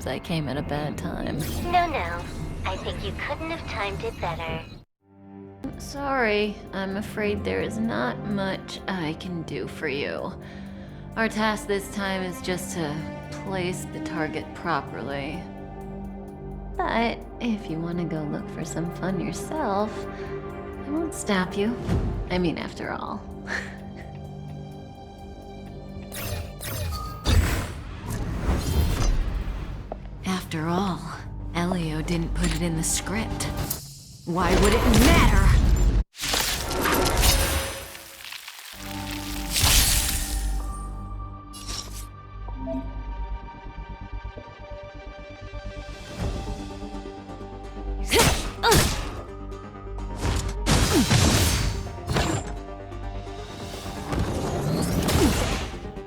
Sometimes I came at a bad time. No. I think you couldn't have timed it better. Sorry, I'm afraid there is not much I can do for you. Our task this time is just to place the target properly. But if you want to go look for some fun yourself, I won't stop you. I mean, after all. After all, Elio didn't put it in the script. Why would it matter?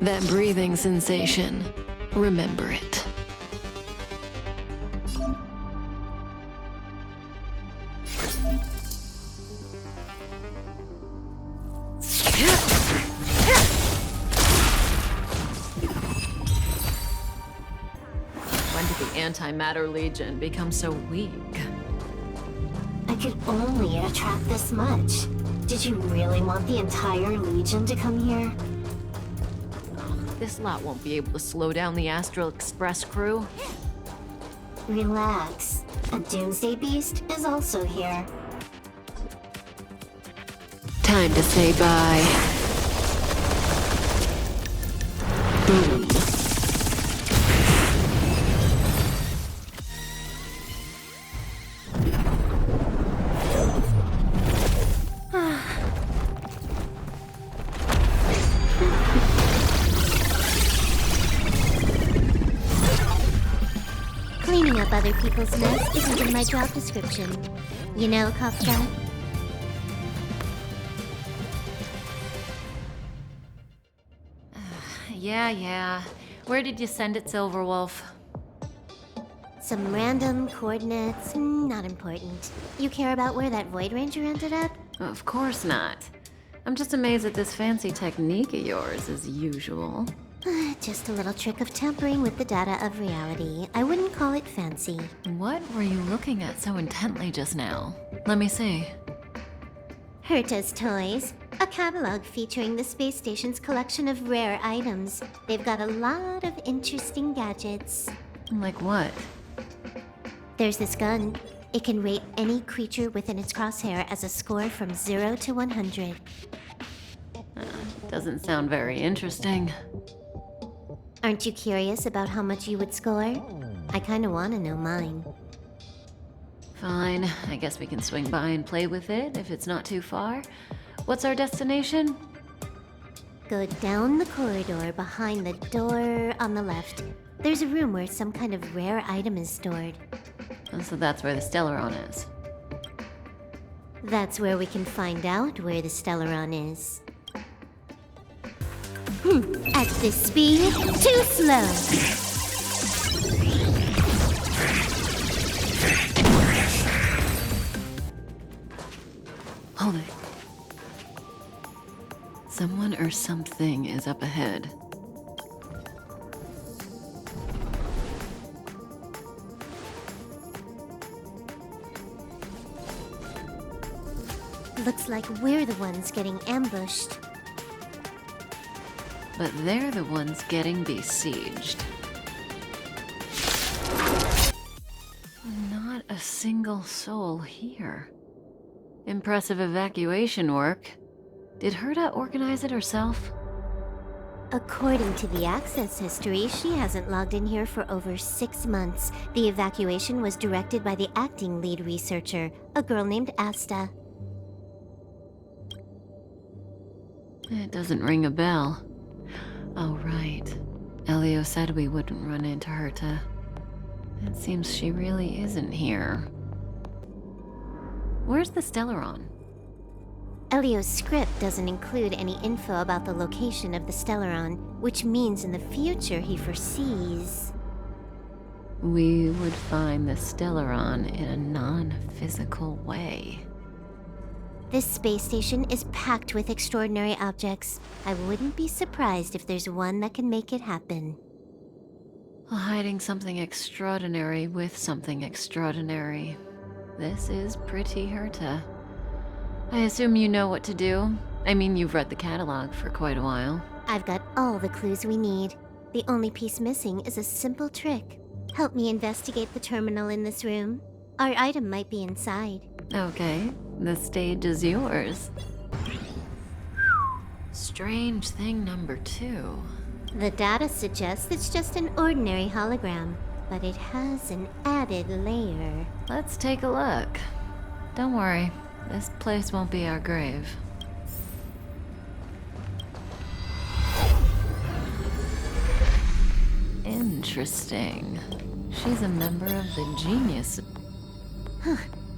That breathing sensation, remember it. When did the Antimatter Legion become so weak? I could only attract this much. Did you really want the entire Legion to come here? This lot won't be able to slow down the Astral Express crew. Relax. A Doomsday Beast is also here. Time to say bye. Boom. Cleaning up other people's mess isn't in my job description. You know, Kafka? Yeah. Where did you send it, Silverwolf? Some random coordinates, not important. You care about where that Void Ranger ended up? Of course not. I'm just amazed at this fancy technique of yours, as usual. Just a little trick of tampering with the data of reality. I wouldn't call it fancy. What were you looking at so intently just now? Let me see. Herta's Toys, a catalog featuring the space station's collection of rare items. They've got a lot of interesting gadgets. Like what? There's this gun. It can rate any creature within its crosshair as a score from 0 to 100. Doesn't sound very interesting. Aren't you curious about how much you would score? I kinda wanna know mine. Fine, I guess we can swing by and play with it if it's not too far. What's our destination? Go down the corridor behind the door on the left. There's a room where some kind of rare item is stored. So that's where the Stellaron is. That's where we can find out where the Stellaron is. At this speed, too slow. Hold it. Someone or something is up ahead. Looks like we're the ones getting ambushed. But they're the ones getting besieged. Not a single soul here. Impressive evacuation work. Did Herta organize it herself? According to the access history, she hasn't logged in here for over 6 months. The evacuation was directed by the acting lead researcher, a girl named Asta. It doesn't ring a bell. Oh, right. Elio said we wouldn't run into Herta. It seems she really isn't here. Where's the Stellaron? Elio's script doesn't include any info about the location of the Stellaron, which means in the future he foresees... We would find the Stellaron in a non-physical way. This space station is packed with extraordinary objects. I wouldn't be surprised if there's one that can make it happen. Hiding something extraordinary with something extraordinary. This is pretty Herta. I assume you know what to do? I mean, you've read the catalog for quite a while. I've got all the clues we need. The only piece missing is a simple trick. Help me investigate the terminal in this room. Our item might be inside. Okay, the stage is yours. Strange thing number 2. The data suggests it's just an ordinary hologram, but it has an added layer. Let's take a look. Don't worry, this place won't be our grave. Interesting. She's a member of the Genius.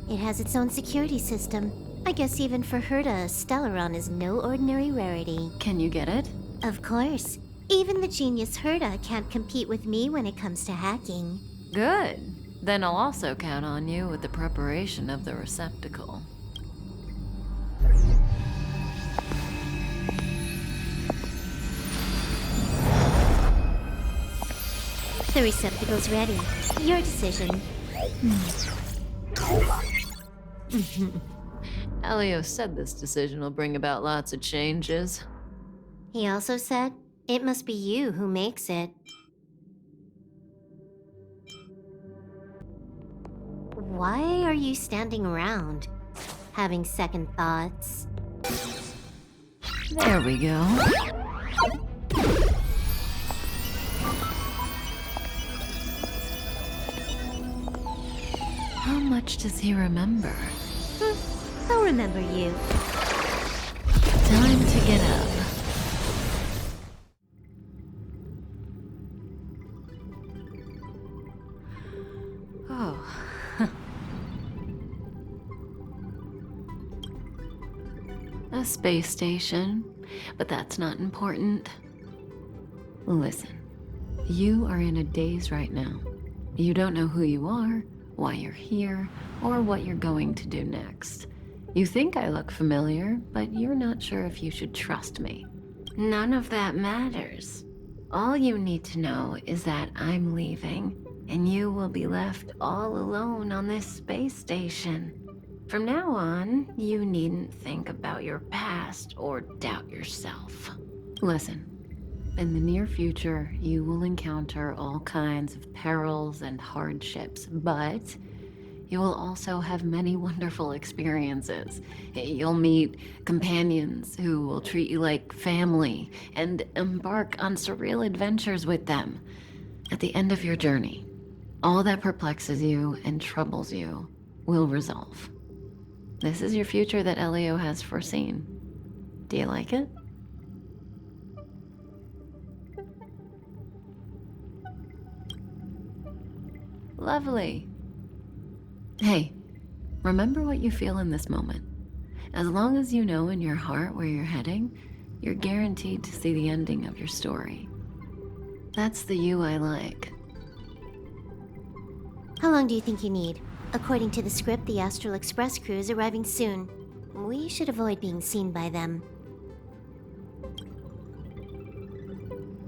It has its own security system. I guess even for Herta, Stellaron is no ordinary rarity. Can you get it? Of course. Even the genius Herta can't compete with me when it comes to hacking. Good. Then I'll also count on you with the preparation of the receptacle. The receptacle's ready. Your decision. Elio said this decision will bring about lots of changes. He also said, it must be you who makes it. Why are you standing around? Having second thoughts? There we go. How much does he remember? I'll remember you. Time to get up. Oh. A space station, but that's not important. Listen, you are in a daze right now. You don't know who you are, why you're here, or what you're going to do next. You think I look familiar, but you're not sure if you should trust me. None of that matters. All you need to know is that I'm leaving, and you will be left all alone on this space station. From now on, you needn't think about your past or doubt yourself. Listen, in the near future, you will encounter all kinds of perils and hardships, but you will also have many wonderful experiences. You'll meet companions who will treat you like family and embark on surreal adventures with them. At the end of your journey, all that perplexes you and troubles you will resolve. This is your future that Elio has foreseen. Do you like it? Lovely. Hey, remember what you feel in this moment. As long as you know in your heart where you're heading, you're guaranteed to see the ending of your story. That's the you I like. How long do you think you need? According to the script, the Astral Express crew is arriving soon. We should avoid being seen by them.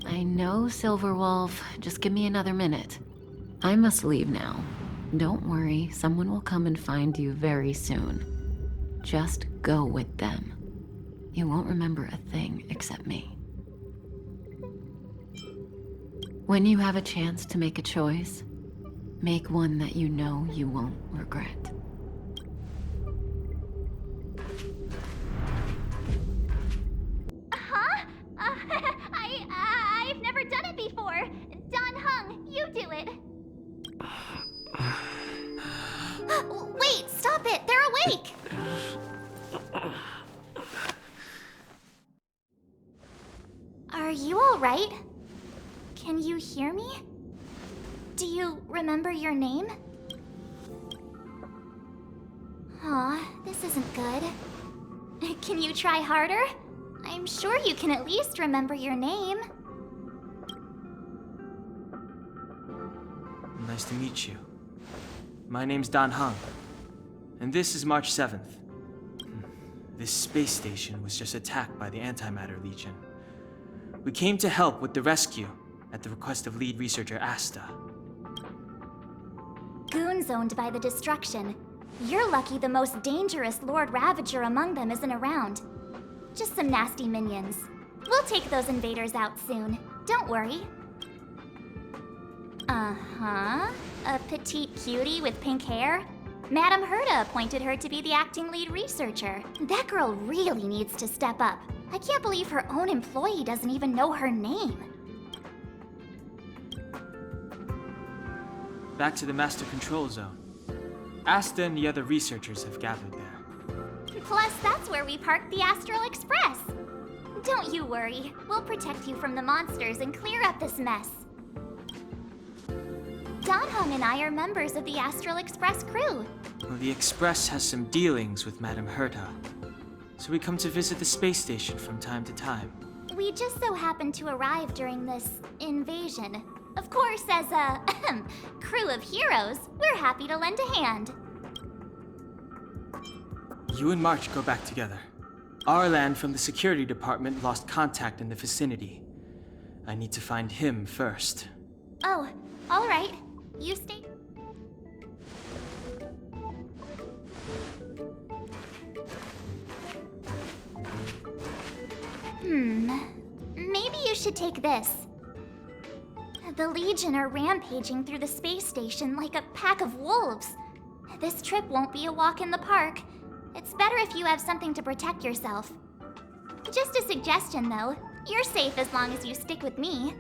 I know, Silverwolf. Just give me another minute. I must leave now. Don't worry, someone will come and find you very soon. Just go with them. You won't remember a thing except me. When you have a chance to make a choice, make one that you know you won't regret. Huh? I've never done it before. Dan Heng, you do it. Wait, stop it! They're awake! Are you alright? Can you hear me? Do you remember your name? Aw, this isn't good. Can you try harder? I'm sure you can at least remember your name. Nice to meet you. My name's Dan Heng, and this is March 7th. This space station was just attacked by the Antimatter Legion. We came to help with the rescue, at the request of lead researcher Asta. Goons owned by the Destruction. You're lucky the most dangerous Lord Ravager among them isn't around. Just some nasty minions. We'll take those invaders out soon. Don't worry. Uh-huh. A petite cutie with pink hair? Madame Herta appointed her to be the acting lead researcher. That girl really needs to step up. I can't believe her own employee doesn't even know her name. Back to the Master Control Zone. Asta and the other researchers have gathered there. Plus, that's where we parked the Astral Express. Don't you worry. We'll protect you from the monsters and clear up this mess. Dan Heng and I are members of the Astral Express crew. Well, the Express has some dealings with Madame Herta, so we come to visit the space station from time to time. We just so happened to arrive during this invasion. Of course, as a crew of heroes, we're happy to lend a hand. You and March go back together. Arlan from the security department lost contact in the vicinity. I need to find him first. Oh, all right. You stay. Maybe you should take this. The Legion are rampaging through the space station like a pack of wolves. This trip won't be a walk in the park. It's better if you have something to protect yourself. Just a suggestion, though. You're safe as long as you stick with me.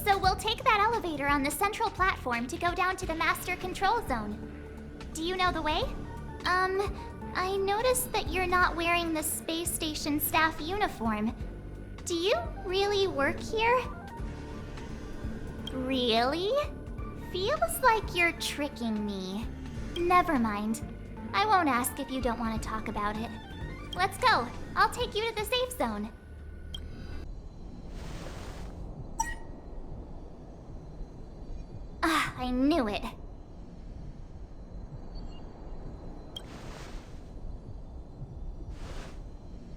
So we'll take that elevator on the central platform to go down to the Master Control Zone. Do you know the way? I noticed that you're not wearing the space station staff uniform. Do you really work here? Really? Feels like you're tricking me. Never mind. I won't ask if you don't want to talk about it. Let's go. I'll take you to the safe zone. Ah, I knew it.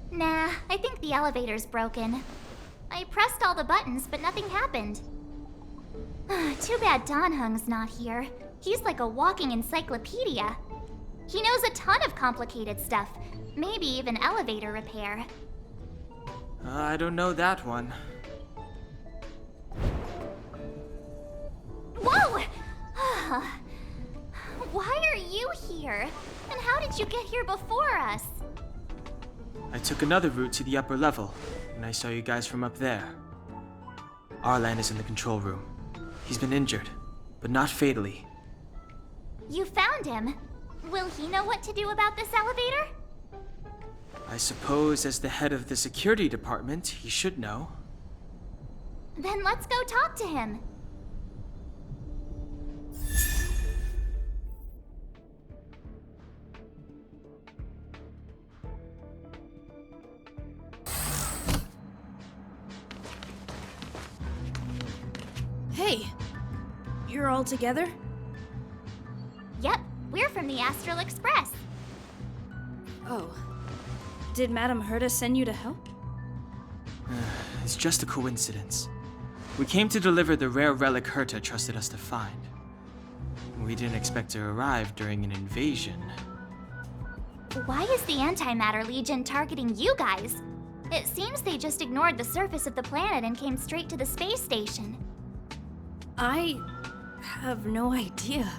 Nah, I think the elevator's broken. I pressed all the buttons, but nothing happened. Too bad Dan Heng's not here. He's like a walking encyclopedia. He knows a ton of complicated stuff, maybe even elevator repair. I don't know that one. Whoa! Why are you here? And how did you get here before us? I took another route to the upper level, and I saw you guys from up there. Arlan is in the control room. He's been injured, but not fatally. You found him. Will he know what to do about this elevator? I suppose as the head of the security department, he should know. Then let's go talk to him. Hey, you're all together? Yep, we're from the Astral Express. Oh. Did Madame Herta send you to help? It's just a coincidence. We came to deliver the rare relic Herta trusted us to find. We didn't expect to arrive during an invasion. Why is the Antimatter Legion targeting you guys? It seems they just ignored the surface of the planet and came straight to the space station. I have no idea.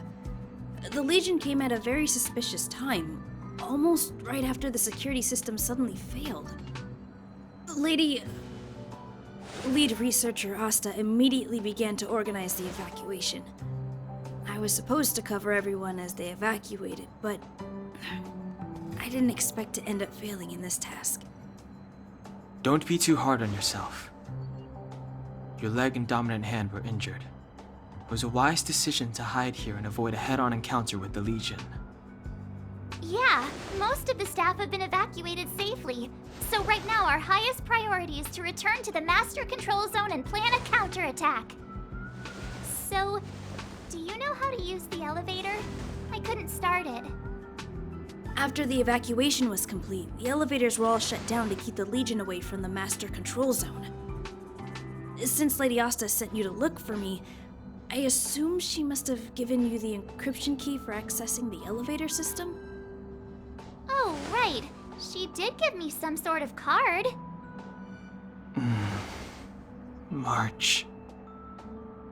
The Legion came at a very suspicious time, almost right after the security system suddenly failed. Lead researcher Asta immediately began to organize the evacuation. I was supposed to cover everyone as they evacuated, but I didn't expect to end up failing in this task. Don't be too hard on yourself. Your leg and dominant hand were injured. It was a wise decision to hide here and avoid a head-on encounter with the Legion. Yeah, most of the staff have been evacuated safely. So right now our highest priority is to return to the Master Control Zone and plan a counterattack. So, Do you know how to use the elevator? I couldn't start it. After the evacuation was complete, the elevators were all shut down to keep the Legion away from the Master Control Zone. Since Lady Asta sent you to look for me, I assume she must have given you the encryption key for accessing the elevator system? Oh, right. She did give me some sort of card. March.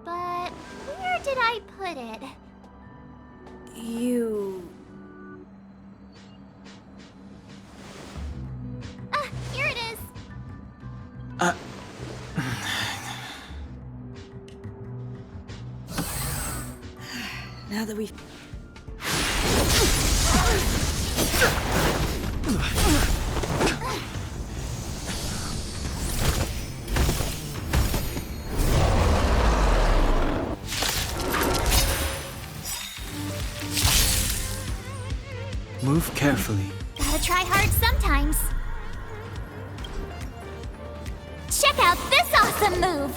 But where did I put it? You... Ah, here it is. Now that we've... Move carefully. Gotta try hard sometimes. Check out this awesome move!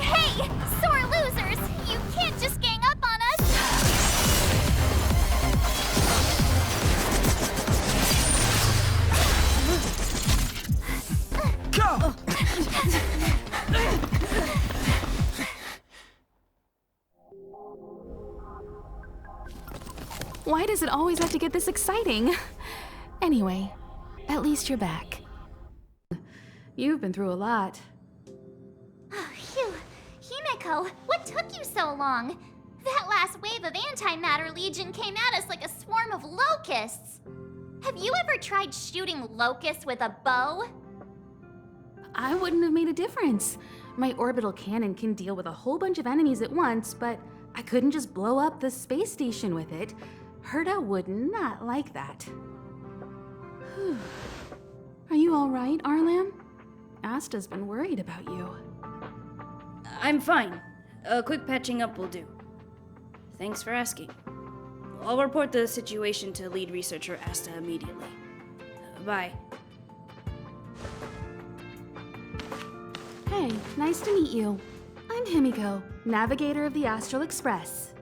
Hey, sore losers! You can't just gang up on us! Go! Why does it always have to get this exciting? Anyway, at least you're back. You've been through a lot. Oh, phew. Himeko, what took you so long? That last wave of antimatter legion came at us like a swarm of locusts. Have you ever tried shooting locusts with a bow? I wouldn't have made a difference. My orbital cannon can deal with a whole bunch of enemies at once, but I couldn't just blow up the space station with it. Herta would not like that. Whew. Are you all right, Arlam? Asta's been worried about you. I'm fine. A quick patching up will do. Thanks for asking. I'll report the situation to lead researcher Asta immediately. Bye. Hey, nice to meet you. I'm Himiko, navigator of the Astral Express.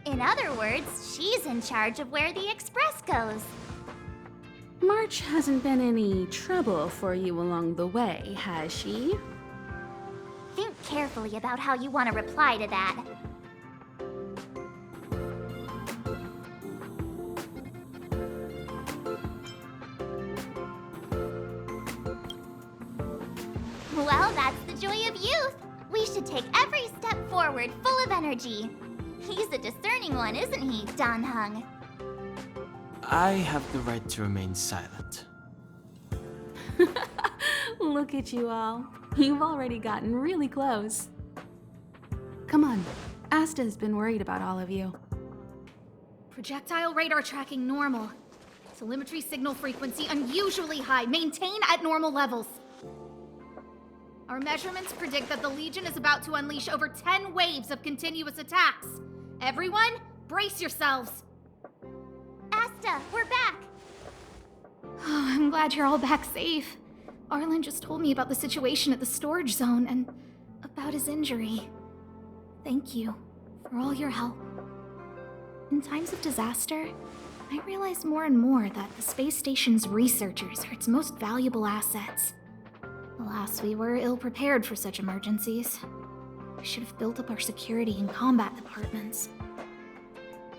In other words, she's in charge of where the express goes. March hasn't been any trouble for you along the way, has she? Think carefully about how you want to reply to that. Well, that's the joy of youth. We should take every step forward full of energy. He's a discerning one, isn't he, Dan Heng? I have the right to remain silent. Look at you all. You've already gotten really close. Come on. Asta's been worried about all of you. Projectile radar tracking normal. Telemetry signal frequency unusually high. Maintain at normal levels. Our measurements predict that the Legion is about to unleash over 10 waves of continuous attacks. Everyone, brace yourselves. Asta, we're back. Oh, I'm glad you're all back safe. Arlen just told me about the situation at the storage zone and about his injury. Thank you for all your help. In times of disaster, I realize more and more that the space station's researchers are its most valuable assets. Alas, we were ill-prepared for such emergencies. We should have built up our security and combat departments.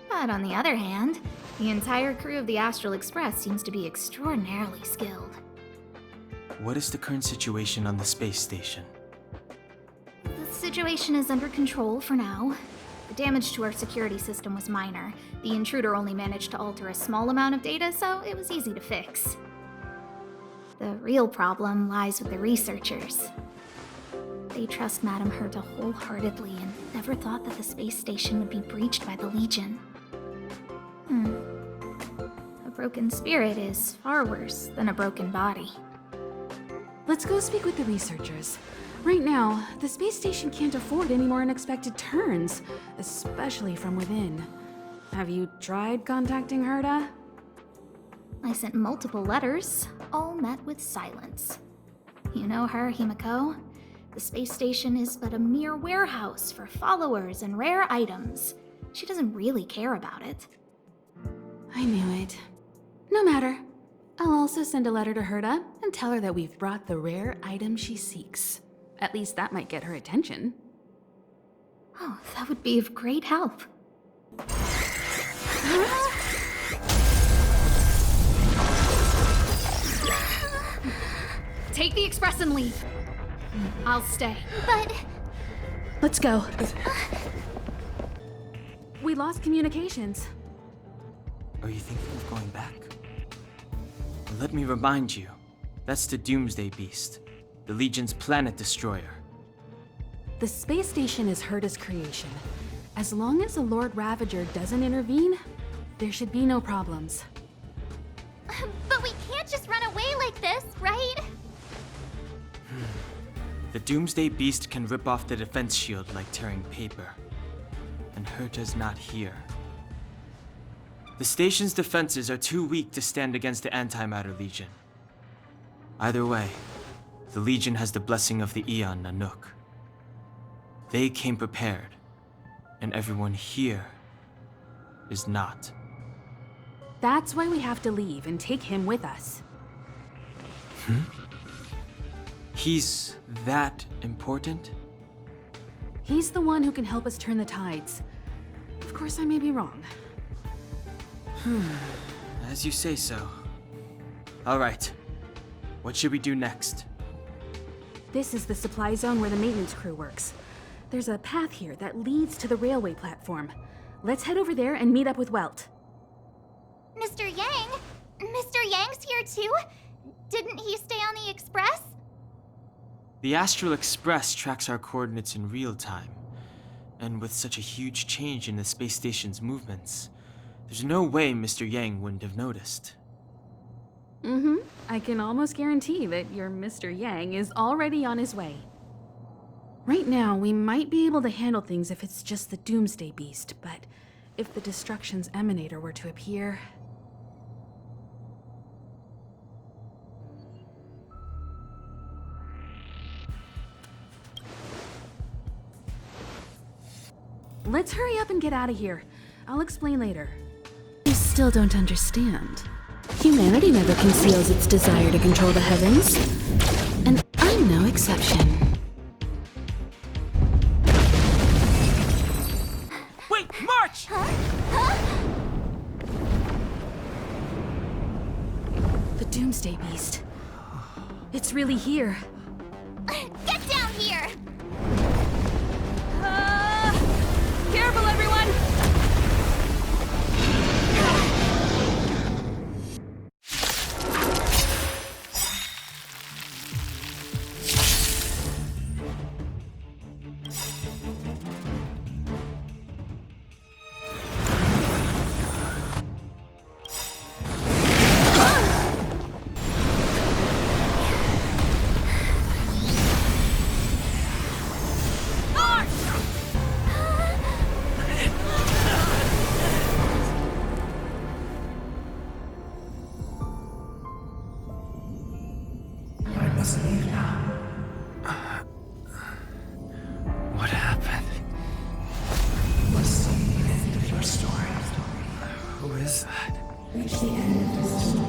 But on the other hand, the entire crew of the Astral Express seems to be extraordinarily skilled. What is the current situation on the space station? The situation is under control for now. The damage to our security system was minor. The intruder only managed to alter a small amount of data, so it was easy to fix. The real problem lies with the researchers. They trust Madame Herta wholeheartedly and never thought that the space station would be breached by the Legion. A broken spirit is far worse than a broken body. Let's go speak with the researchers. Right now, the space station can't afford any more unexpected turns, especially from within. Have you tried contacting Herta? I sent multiple letters, all met with silence. You know her, Himiko. The space station is but a mere warehouse for followers and rare items. She doesn't really care about it. I knew it. No matter. I'll also send a letter to Herta and tell her that we've brought the rare item she seeks. At least that might get her attention. Oh, that would be of great help. Take the express and leave. I'll stay. But Let's go. We lost communications. Are you thinking of going back? Well, let me remind you, that's the Doomsday Beast, the Legion's planet destroyer. The space station is Herta's creation. As long as the Lord Ravager doesn't intervene, there should be no problems. but we can't just run away like this, right? The Doomsday Beast can rip off the defense shield like tearing paper. And Herta's not here. The station's defenses are too weak to stand against the Antimatter Legion. Either way, the Legion has the blessing of the Aeon Nanook. They came prepared, and everyone here is not. That's why we have to leave and take him with us. He's that important? He's the one who can help us turn the tides. Of course, I may be wrong. As you say so. All right. What should we do next? This is the supply zone where the maintenance crew works. There's a path here that leads to the railway platform. Let's head over there and meet up with Welt. Mr. Yang? Mr. Yang's here too? Didn't he stay on the express? The Astral Express tracks our coordinates in real time. And with such a huge change in the space station's movements, there's no way Mr. Yang wouldn't have noticed. I can almost guarantee that your Mr. Yang is already on his way. Right now, we might be able to handle things if it's just the Doomsday Beast, but if the Destruction's Emanator were to appear... Let's hurry up and get out of here. I'll explain later. You still don't understand. Humanity never conceals its desire to control the heavens. And I'm no exception. Wait, March! The Doomsday Beast. It's really here. Get down here! Careful, everyone! What happened? What's the end of your story? Who is that? Reach the end of the story.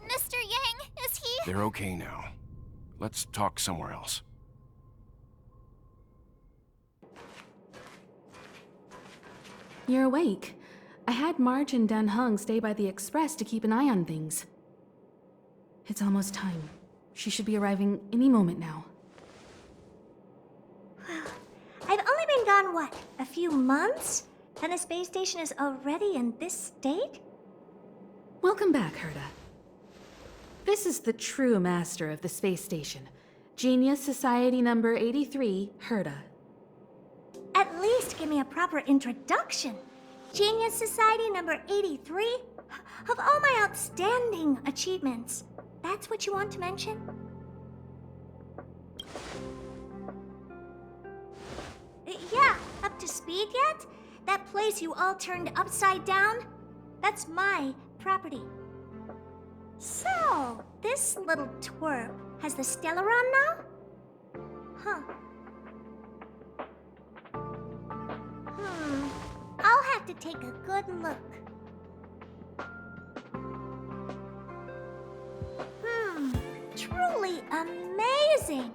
Mr. Yang, is he? They're okay now. Let's talk somewhere else. You're awake. I had March and Dan Hung stay by the Express to keep an eye on things. It's almost time. She should be arriving any moment now. I've only been gone, what, a few months? And the space station is already in this state? Welcome back, Herta. This is the true master of the space station. Genius Society number 83, Herta. At least give me a proper introduction. Genius Society number 83? Of all my outstanding achievements, that's what you want to mention? Yeah, up to speed yet? That place you all turned upside down? That's my property. So, this little twerp has the Stellaron now? Huh. I'll have to take a good look. Truly amazing!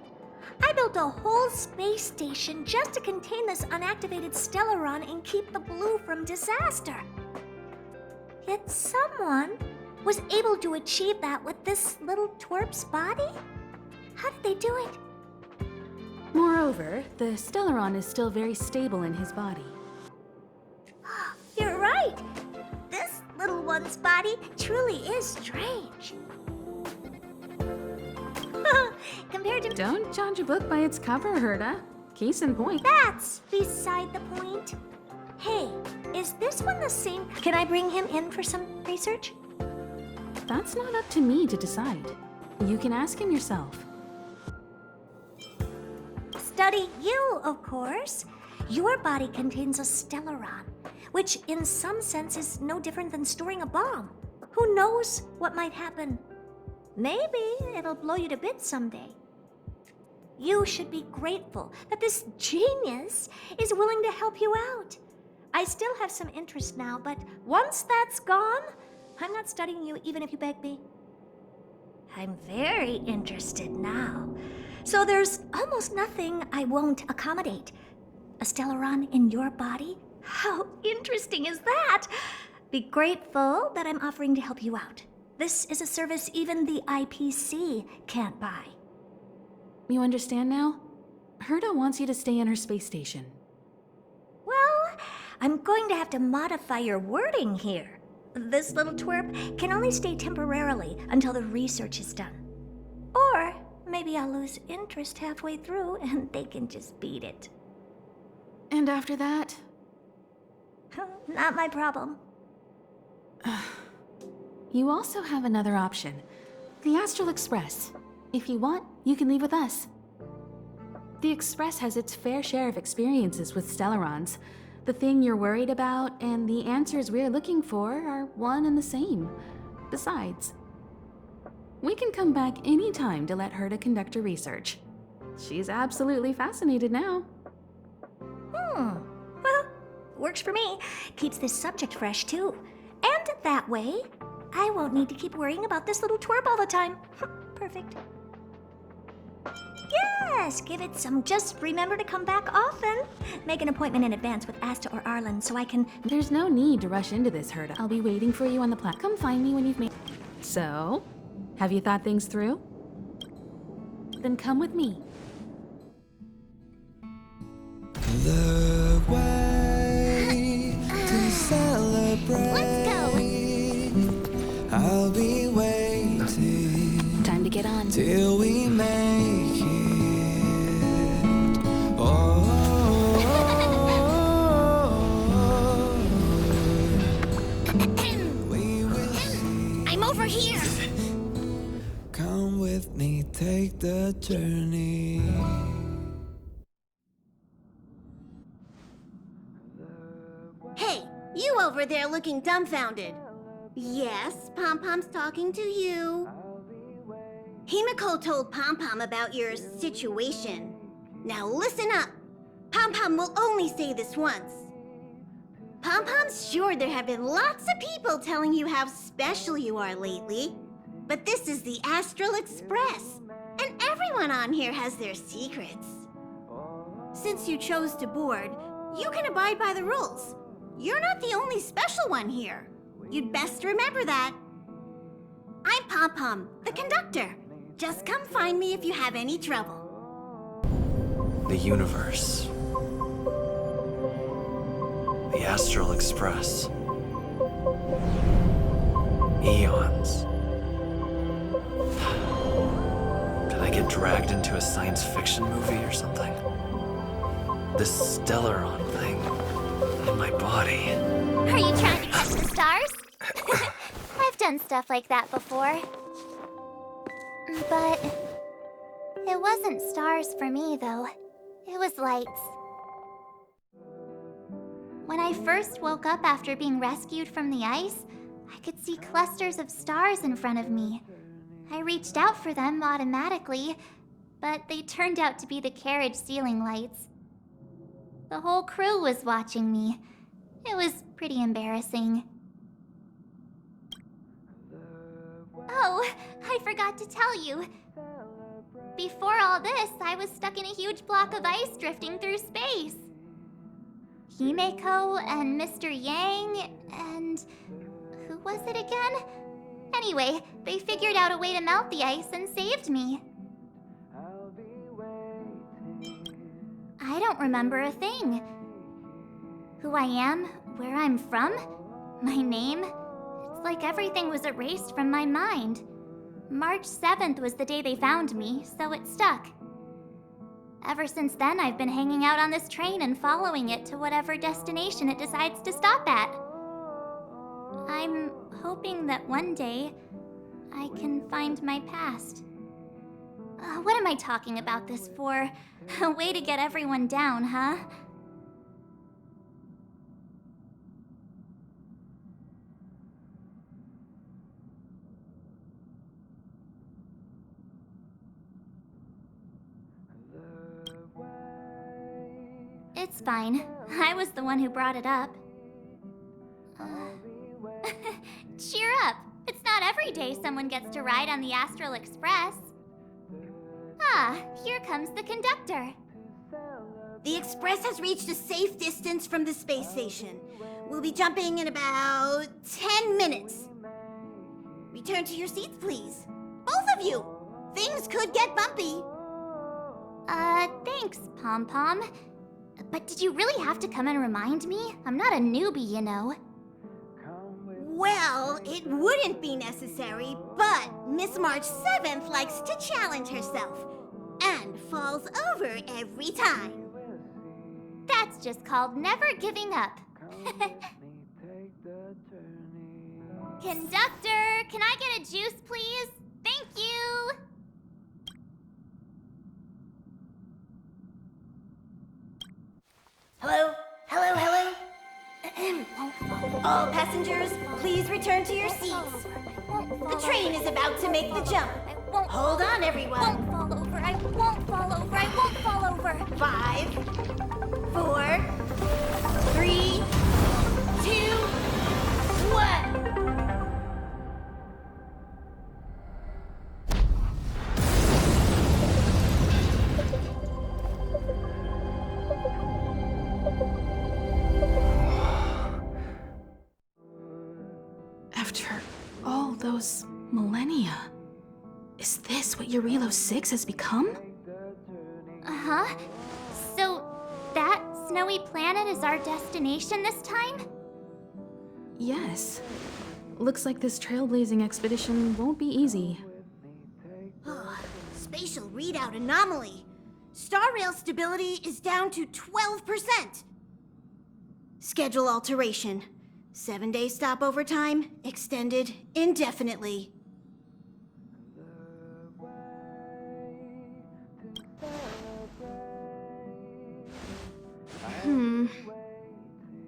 I built a whole space station just to contain this unactivated Stellaron and keep the Blue from disaster. Yet someone was able to achieve that with this little twerp's body? How did they do it? Moreover, the Stellaron is still very stable in his body. You're right. This little one's body truly is strange. Compared to... Don't judge a book by its cover, Herta. Case in point. That's beside the point. Hey, is this one the same? Can I bring him in for some research? That's not up to me to decide. You can ask him yourself. Study you, of course. Your body contains a Stellaron, which in some sense is no different than storing a bomb. Who knows what might happen? Maybe it'll blow you to bits someday. You should be grateful that this genius is willing to help you out. I still have some interest now, but once that's gone, I'm not studying you even if you beg me. I'm very interested now. So there's almost nothing I won't accommodate. A Stellaron in your body? How interesting is that? Be grateful that I'm offering to help you out. This is a service even the IPC can't buy. You understand now? Herta wants you to stay in her space station. Well, I'm going to have to modify your wording here. This little twerp can only stay temporarily until the research is done. Or maybe I'll lose interest halfway through and they can just beat it. And after that? Not my problem. You also have another option. The Astral Express. If you want, you can leave with us. The Express has its fair share of experiences with Stellarons. The thing you're worried about and the answers we're looking for are one and the same. Besides, we can come back any time to let Herta conduct her research. She's absolutely fascinated now. Well, works for me. Keeps this subject fresh, too. And that way, I won't need to keep worrying about this little twerp all the time. Perfect. Yes, give it some. Just remember to come back often. Make an appointment in advance with Asta or Arlen so I can... There's no need to rush into this, Herta. I'll be waiting for you on the platform. Come find me when you've made... So, have you thought things through? Then come with me. The way to celebrate. Let's go. I'll be waiting Time to get on. till we make it. We will see. I'm over here. Come with me, take the journey. Hey, you over there looking dumbfounded. Yes, Pom-Pom's talking to you. Himiko told Pom-Pom about your situation. Now listen up. Pom-Pom will only say this once. Pom-Pom's sure there have been lots of people telling you how special you are lately. But this is the Astral Express, and everyone on here has their secrets. Since you chose to board, you can abide by the rules. You're not the only special one here. You'd best remember that. I'm Pom Pom, the conductor. Just come find me if you have any trouble. The universe. The Astral Express. Eons. Did I get dragged into a science fiction movie or something? This Stellaron thing in my body. Are you trying to catch the stars? I've done stuff like that before. But it wasn't stars for me, though. It was lights. When I first woke up after being rescued from the ice, I could see clusters of stars in front of me. I reached out for them automatically, but they turned out to be the carriage ceiling lights. The whole crew was watching me. It was pretty embarrassing. Oh, I forgot to tell you. Before all this, I was stuck in a huge block of ice drifting through space. Himeko and Mr. Yang and... who was it again? Anyway, they figured out a way to melt the ice and saved me. I don't remember a thing. Who I am, where I'm from, my name. It's like everything was erased from my mind. March 7th was the day they found me, so it stuck. Ever since then, I've been hanging out on this train and following it to whatever destination it decides to stop at. I'm hoping that one day I can find my past. What am I talking about this for? A way to get everyone down, huh? It's fine. I was the one who brought it up. Cheer up! It's not every day someone gets to ride on the Astral Express. Ah, here comes the conductor. The Express has reached a safe distance from the space station. We'll be jumping in about 10 minutes. Return to your seats, please. Both of you! Things could get bumpy. Thanks, Pom Pom. But did you really have to come and remind me? I'm not a newbie, you know. Well, it wouldn't be necessary, but Miss March 7th likes to challenge herself and falls over every time. That's just called never giving up. Conductor, can I get a juice, please? Thank you! Hello? Hello, hello? All passengers, please return to your seats. The train is about to make the jump. Hold on, everyone. I won't fall over. I won't fall over. I won't fall over. 5, 4, 3, 2, 1. After all those millennia, is this what Eurilo 6 has become? Uh-huh. So, that snowy planet is our destination this time? Yes. Looks like this trailblazing expedition won't be easy. Spatial readout anomaly. Star rail stability is down to 12%. Schedule alteration. 7-day stopover time extended indefinitely.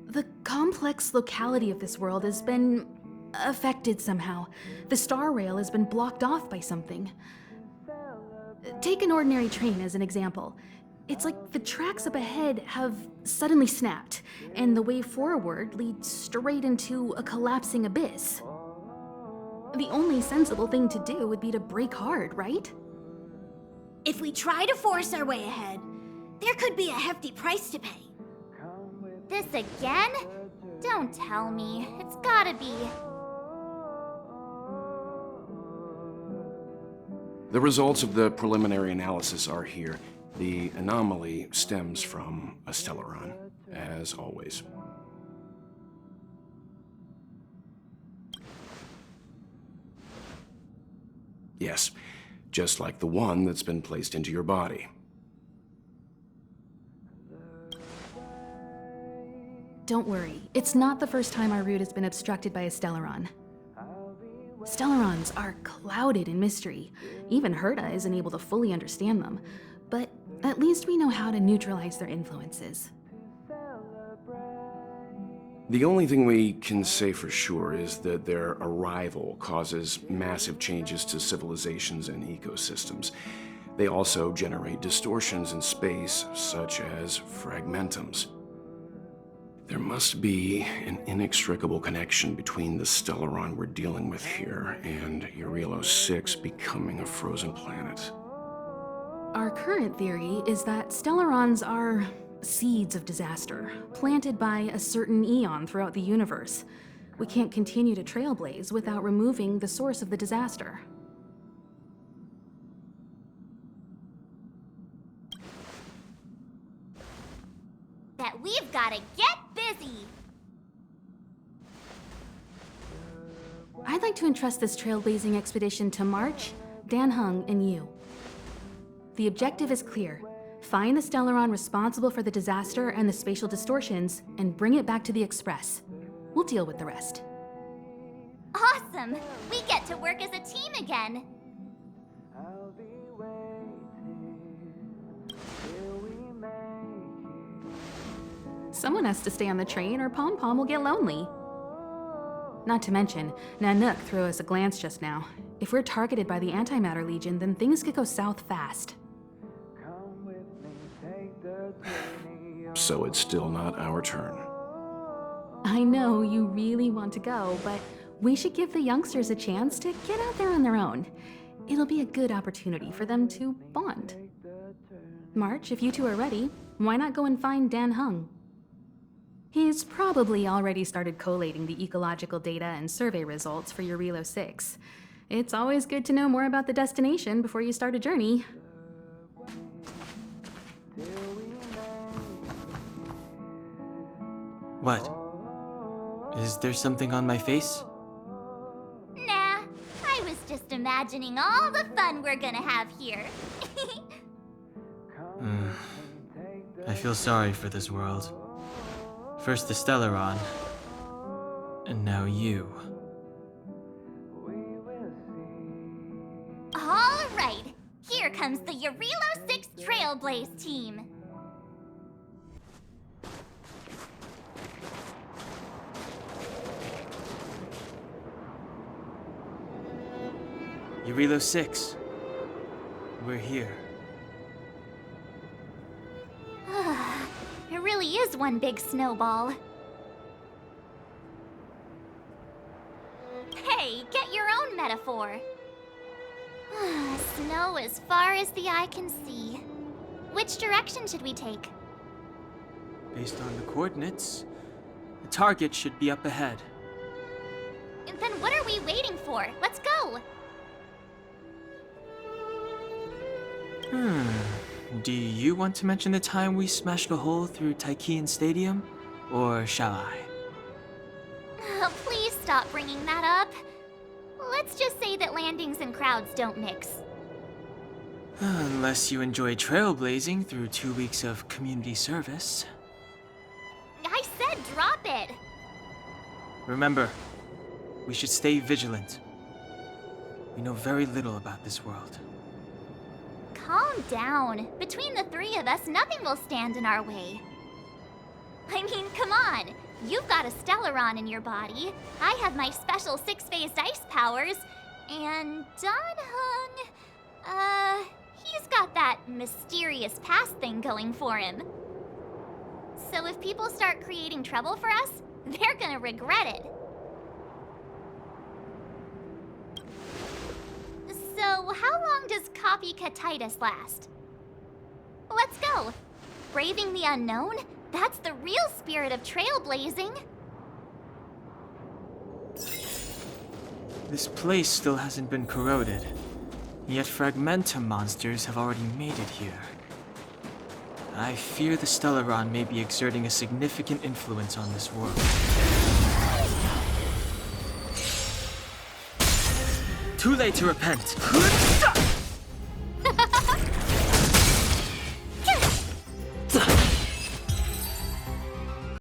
The complex locality of this world has been affected somehow. The star rail has been blocked off by something. Take an ordinary train as an example. It's like the tracks up ahead have suddenly snapped, and the way forward leads straight into a collapsing abyss. The only sensible thing to do would be to brake hard, right? If we try to force our way ahead, there could be a hefty price to pay. This again? Don't tell me. It's gotta be. The results of the preliminary analysis are here. The anomaly stems from a Stellaron, as always. Yes, just like the one that's been placed into your body. Don't worry, it's not the first time our route has been obstructed by a Stellaron. Stellarons are clouded in mystery. Even Herta isn't able to fully understand them. But at least we know how to neutralize their influences. The only thing we can say for sure is that their arrival causes massive changes to civilizations and ecosystems. They also generate distortions in space, such as fragmentums. There must be an inextricable connection between the Stellaron we're dealing with here and Eurylos 6 becoming a frozen planet. Our current theory is that Stellarons are seeds of disaster, planted by a certain eon throughout the universe. We can't continue to trailblaze without removing the source of the disaster. That we've gotta get busy! I'd like to entrust this trailblazing expedition to March, Dan Heng, and you. The objective is clear. Find the Stellaron responsible for the disaster and the spatial distortions, and bring it back to the Express. We'll deal with the rest. Awesome! We get to work as a team again! Someone has to stay on the train or Pom Pom will get lonely. Not to mention, Nanook threw us a glance just now. If we're targeted by the Antimatter Legion, then things could go south fast. So it's still not our turn. I know you really want to go, but we should give the youngsters a chance to get out there on their own. It'll be a good opportunity for them to bond. March, if you two are ready, why not go and find Dan Heng? He's probably already started collating the ecological data and survey results for Eurylos 6. It's always good to know more about the destination before you start a journey. What? Is there something on my face? Nah, I was just imagining all the fun we're gonna have here. I feel sorry for this world. First the Stellaron, and now you. All right, here comes the Eurylos 6 Trailblaze team. Eurylos 6. We're here. It really is one big snowball. Hey, get your own metaphor. Snow as far as the eye can see. Which direction should we take? Based on the coordinates, the target should be up ahead. Then what are we waiting for? Let's go! Do you want to mention the time we smashed a hole through Tykean Stadium? Or shall I? Oh, please stop bringing that up. Let's just say that landings and crowds don't mix. Unless you enjoy trailblazing through 2 weeks of community service. I said drop it! Remember, we should stay vigilant. We know very little about this world. Calm down. Between the three of us, nothing will stand in our way. I mean, come on. You've got a Stellaron in your body. I have my special 6-phased ice powers. And Dan Heng, he's got that mysterious past thing going for him. So if people start creating trouble for us, they're gonna regret it. So, how long does copycatitis last? Let's go! Braving the unknown? That's the real spirit of trailblazing! This place still hasn't been corroded, yet Fragmentum monsters have already made it here. I fear the Stellaron may be exerting a significant influence on this world. Too late to repent.